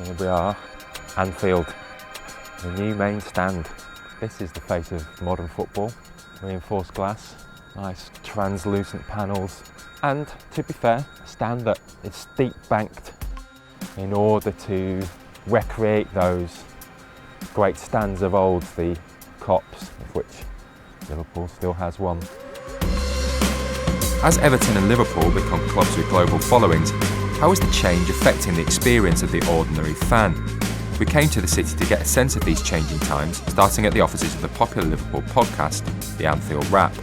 Here we are, Anfield, the new main stand. This is the face of modern football. Reinforced glass, nice translucent panels, and to be fair, a stand that is steep banked in order to recreate those great stands of old, the Cops, of which Liverpool still has one. As Everton and Liverpool become clubs with global followings, how is the change affecting the experience of the ordinary fan? We came to the city to get a sense of these changing times, starting at the offices of the popular Liverpool podcast, the Anfield Wrap.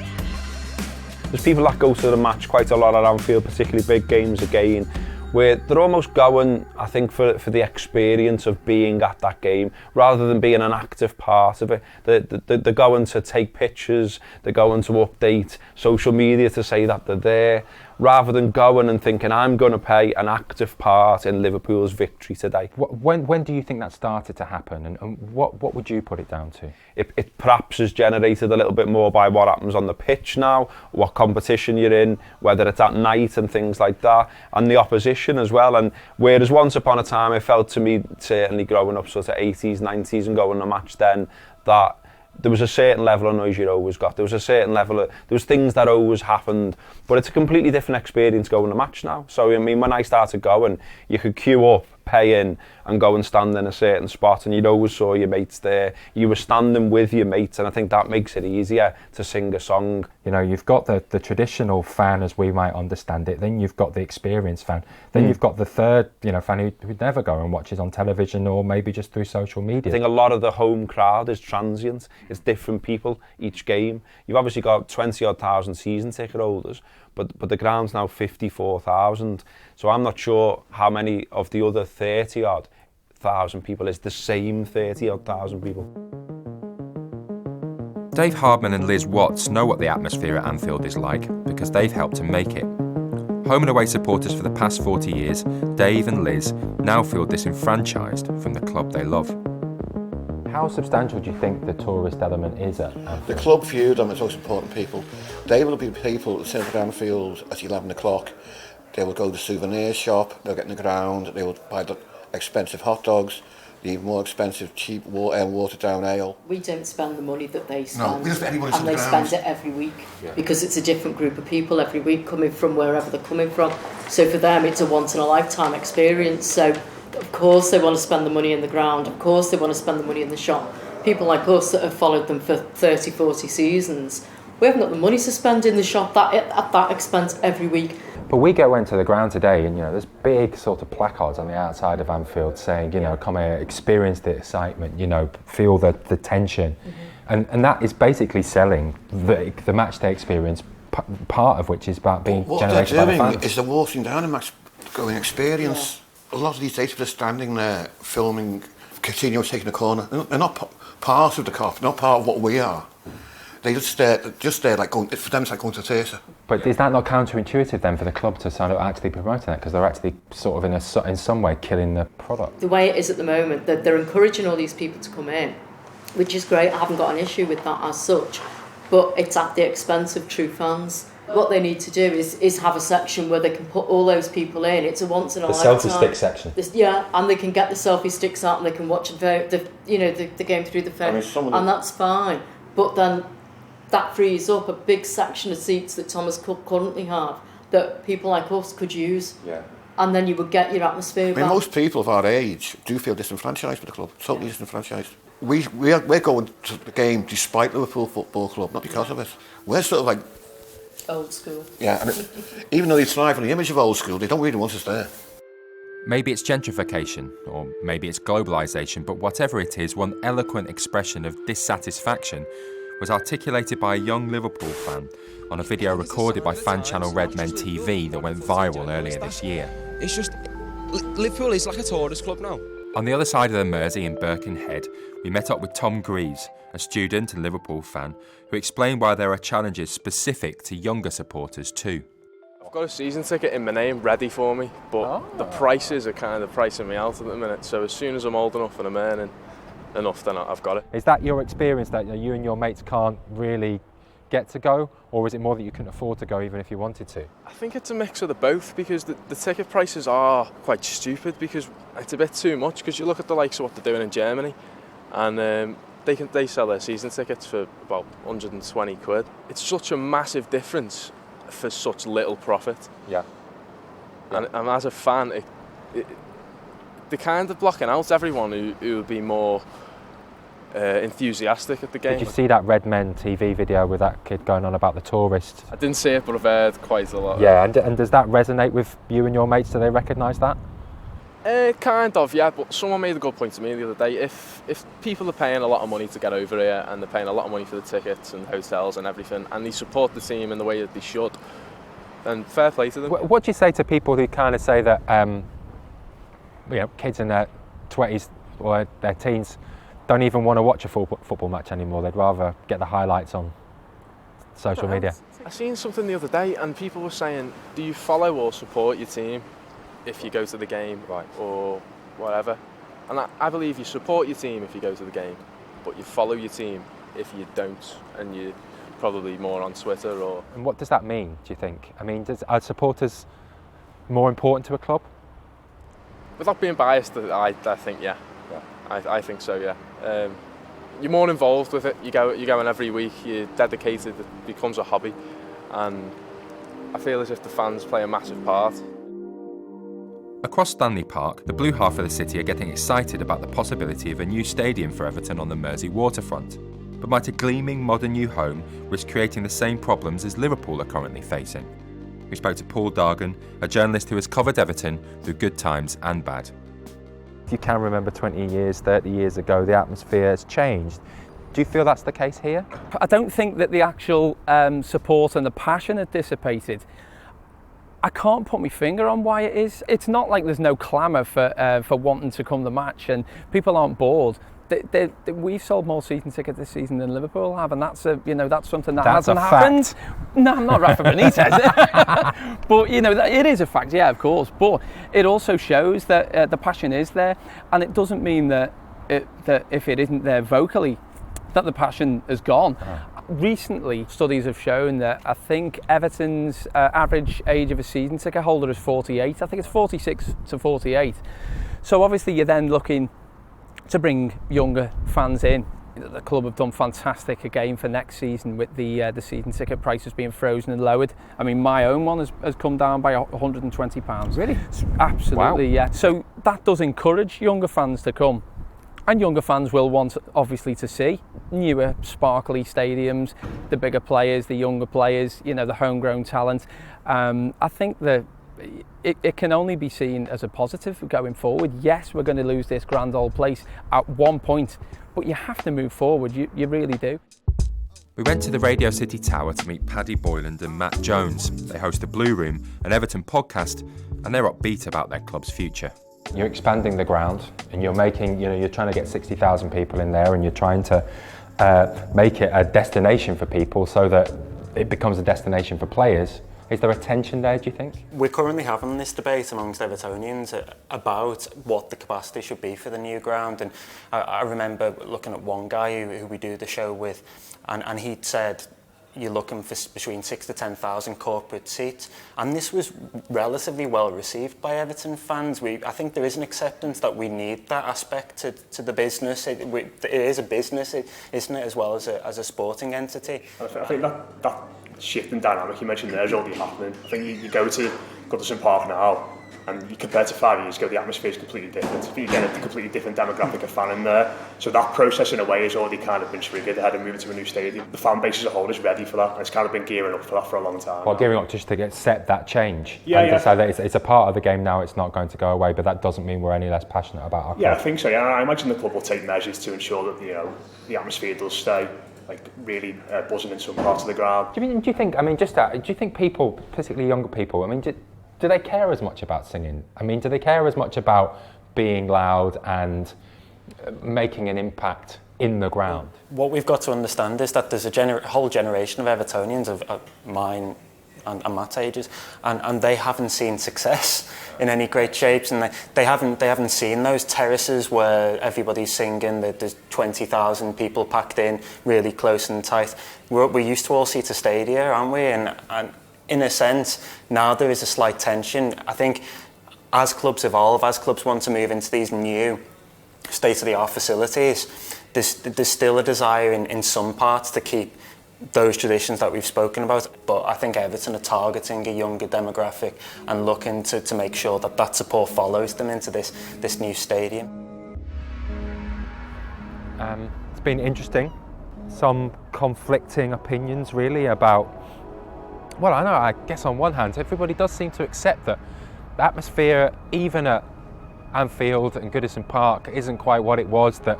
There's people that go to the match quite a lot at Anfield, particularly big games again, where they're almost going, I think, for the experience of being at that game, rather than being an active part of it. They're going to take pictures, they're going to update social media to say that they're there, rather than going and thinking, I'm going to play an active part in Liverpool's victory today. When do you think that started to happen, and what would you put it down to? It perhaps is generated a little bit more by what happens on the pitch now, what competition you're in, whether it's at night and things like that, and the opposition as well. And whereas once upon a time it felt to me, certainly growing up sort of 80s, 90s and going to match then, that there was a certain level of noise you always got. There was a certain level of, there was things that always happened, but it's a completely different experience going to match now. So I mean, when I started going, you could queue up, pay in and go and stand in a certain spot, and you'd always saw your mates there. You were standing with your mates, and I think that makes it easier to sing a song. You know, you've got the traditional fan as we might understand it, then you've got the experienced fan, then you've got the third, fan who'd never go and watches on television or maybe just through social media. I think a lot of the home crowd is transient. It's different people each game. You've obviously got 20-odd thousand season ticket holders, but the ground's now 54,000. So I'm not sure how many of the other 30-odd thousand people is the same 30-odd thousand people. Dave Hardman and Liz Watts know what the atmosphere at Anfield is like because they've helped to make it. Home and away supporters for the past 40 years, Dave and Liz now feel disenfranchised from the club they love. How substantial do you think the tourist element is at Anfield? The club view them as most important people. They will be people that sit at Anfield at 11 o'clock. They will go to the souvenir shop, they'll get in the ground, they will buy the expensive hot dogs, the more expensive, cheap, watered down ale. We don't spend the money that they spend, no, we just, and they spend it every week, because it's a different group of people every week coming from wherever they're coming from. So for them it's a once-in-a-lifetime experience. So of course they want to spend the money in the ground, of course they want to spend the money in the shop. People like us that have followed them for 30, 40 seasons, we haven't got the money to spend in the shop at that expense every week. But we go into the ground today and, there's big sort of placards on the outside of Anfield saying, come here, experience the excitement, feel the tension. Mm-hmm. And that is basically selling the match day experience, part of which is about being generated by the fans. What they're doing is they're walking down a match going experience. Yeah. A lot of these days people are standing there filming, Coutinho taking a corner. They're not part of the cop, not part of what we are. They just stare like going, for them it's like going to theatre. But is that not counterintuitive then for the club to sort of actually promoting that, because they're actually sort of in some way killing the product? The way it is at the moment, they're encouraging all these people to come in, which is great. I haven't got an issue with that as such, but it's at the expense of true fans. What they need to do is have a section where they can put all those people in. It's a once in a lifetime. The selfie stick section. And they can get the selfie sticks out and they can watch the game through the phone, and that's fine. But then that frees up a big section of seats that Thomas Cook currently have that people like us could use. Yeah. And then you would get your atmosphere back. Most people of our age do feel disenfranchised with the club, totally disenfranchised. We're going to the game despite Liverpool Football Club, not because of it. We're sort of like old school. Yeah, and even though they thrive on the image of old school, they don't really want us there. Maybe it's gentrification, or maybe it's globalisation, but whatever it is, one eloquent expression of dissatisfaction was articulated by a young Liverpool fan on a video recorded by fan channel Redmen TV that went viral earlier this year. It's just, Liverpool is like a tourist club now. On the other side of the Mersey in Birkenhead, we met up with Tom Greaves, a student and Liverpool fan, who explained why there are challenges specific to younger supporters too. I've got a season ticket in my name ready for me, but the prices are kind of pricing me out at the minute, so as soon as I'm old enough and I'm earning enough, then I've got it. Is that your experience, that you and your mates can't really get to go, or is it more that you couldn't afford to go even if you wanted to? I think it's a mix of the both, because the ticket prices are quite stupid, because it's a bit too much, because you look at the likes of what they're doing in Germany, and they sell their season tickets for about 120 quid. It's such a massive difference for such little profit. Yeah. And as a fan, they're kind of blocking out everyone who would be more enthusiastic at the game. Did you see that Red Men TV video with that kid going on about the tourists? I didn't see it, but I've heard quite a lot. Yeah, and does that resonate with you and your mates? Do they recognise that? Kind of, yeah, but someone made a good point to me the other day. If people are paying a lot of money to get over here, and they're paying a lot of money for the tickets and hotels and everything, and they support the team in the way that they should, then fair play to them. What do you say to people who kind of say that kids in their 20s or their teens don't even want to watch a football match anymore? They'd rather get the highlights on social media. I seen something the other day, and people were saying, do you follow or support your team if you go to the game, right, or whatever? And I believe you support your team if you go to the game, but you follow your team if you don't, and you're probably more on Twitter or... And what does that mean, do you think? I mean, are supporters more important to a club? Without being biased, I think, yeah. I think so, yeah. You're more involved with it. You're going every week. You're dedicated. It becomes a hobby, and I feel as if the fans play a massive part. Across Stanley Park, the blue half of the city are getting excited about the possibility of a new stadium for Everton on the Mersey waterfront. But might a gleaming modern new home risk creating the same problems as Liverpool are currently facing? We spoke to Paul Dargan, a journalist who has covered Everton through good times and bad. If you can remember 20 years, 30 years ago, the atmosphere has changed. Do you feel that's the case here? I don't think that the actual support and the passion had dissipated. I can't put my finger on why it is. It's not like there's no clamour for wanting to come to the match, and people aren't bored. We've sold more season tickets this season than Liverpool have, and that's something that hasn't happened. Fact. No, I'm not Rafa Benitez, but it is a fact. Yeah, of course. But it also shows that the passion is there, and it doesn't mean that if it isn't there vocally, that the passion has gone. Recently, studies have shown that I think Everton's average age of a season ticket holder is 48. I think it's 46 to 48. So obviously you're then looking to bring younger fans in. The club have done fantastic again for next season with the season ticket prices being frozen and lowered. I mean, my own one has come down by £120. Really? Absolutely, wow. Yeah. So that does encourage younger fans to come. And younger fans will want, obviously, to see newer, sparkly stadiums, the bigger players, the younger players, the homegrown talent. I think that it can only be seen as a positive going forward. Yes, we're going to lose this grand old place at one point, but you have to move forward. You really do. We went to the Radio City Tower to meet Paddy Boyland and Matt Jones. They host the Blue Room, an Everton podcast, and they're upbeat about their club's future. You're expanding the ground, and you're making, you're trying to get 60,000 people in there, and you're trying to make it a destination for people so that it becomes a destination for players. Is there a tension there, do you think? We're currently having this debate amongst Evertonians about what the capacity should be for the new ground. And I remember looking at one guy who we do the show with, and he'd said, you're looking for between 6,000 to 10,000 corporate seats, and this was relatively well received by Everton fans. I think there is an acceptance that we need that aspect to the business. It is a business, isn't it, as well as a sporting entity. I think that shift in dynamic you mentioned there is already happening. I think you go to Goodison Park now, and you compare to 5 years ago, the atmosphere is completely different. I think you get a completely different demographic of fan in there. So that process, in a way, has already kind of been triggered ahead of moving to a new stadium. The fan base as a whole is ready for that, and it's kind of been gearing up for that for a long time. Well, gearing up just to accept that change. Yeah, and decide that it's a part of the game now, it's not going to go away, but that doesn't mean we're any less passionate about our club. Yeah, I think so. Yeah, I imagine the club will take measures to ensure that the atmosphere does stay really buzzing in some parts of the ground. Do you think people, particularly younger people, do they care as much about singing? Do they care as much about being loud and making an impact in the ground? What we've got to understand is that there's a whole generation of Evertonians, of mine and Matt's ages, and they haven't seen success in any great shapes, and they haven't seen those terraces where everybody's singing, that there's 20,000 people packed in really close and tight. We're used to all-seater stadia, aren't we? And in a sense, now there is a slight tension. I think as clubs evolve, as clubs want to move into these new state-of-the-art facilities, there's still a desire in some parts to keep those traditions that we've spoken about, but I think Everton are targeting a younger demographic and looking to make sure that support follows them into this new stadium. It's been interesting. Some conflicting opinions really about, well, I guess on one hand everybody does seem to accept that the atmosphere even at Anfield and Goodison Park isn't quite what it was, that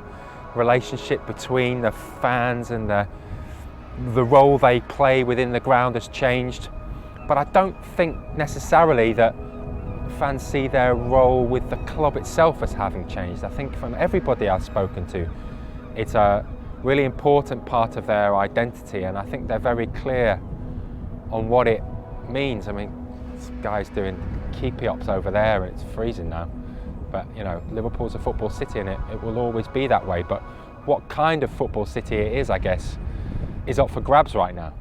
relationship between the fans and the role they play within the ground has changed, but I don't think necessarily that fans see their role with the club itself as having changed. I think from everybody I've spoken to, it's a really important part of their identity, and I think they're very clear on what it means. I mean, this guy's doing keepy-ups over there and it's freezing now, but you know, Liverpool's a football city and it will always be that way, but what kind of football city it is, I guess, is up for grabs right now.